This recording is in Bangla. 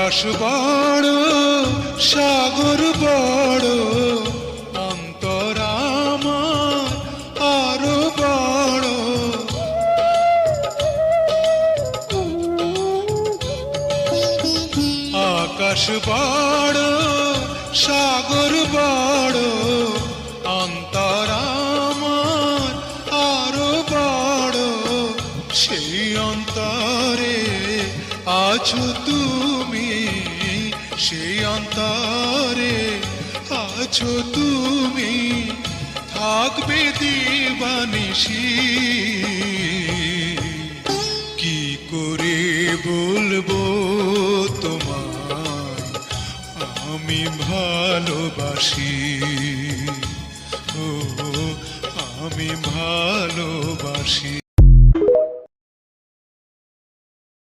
আকাশ বড় সাগর বড় অন্তর আমার আরো বড়। আকাশ বড় সাগর বড় অন্তর আমার আরো বড়। সেই অন্তরে আছো তুমি, সেই অন্তরে আছো তুমি, থাকবে দিবানিশি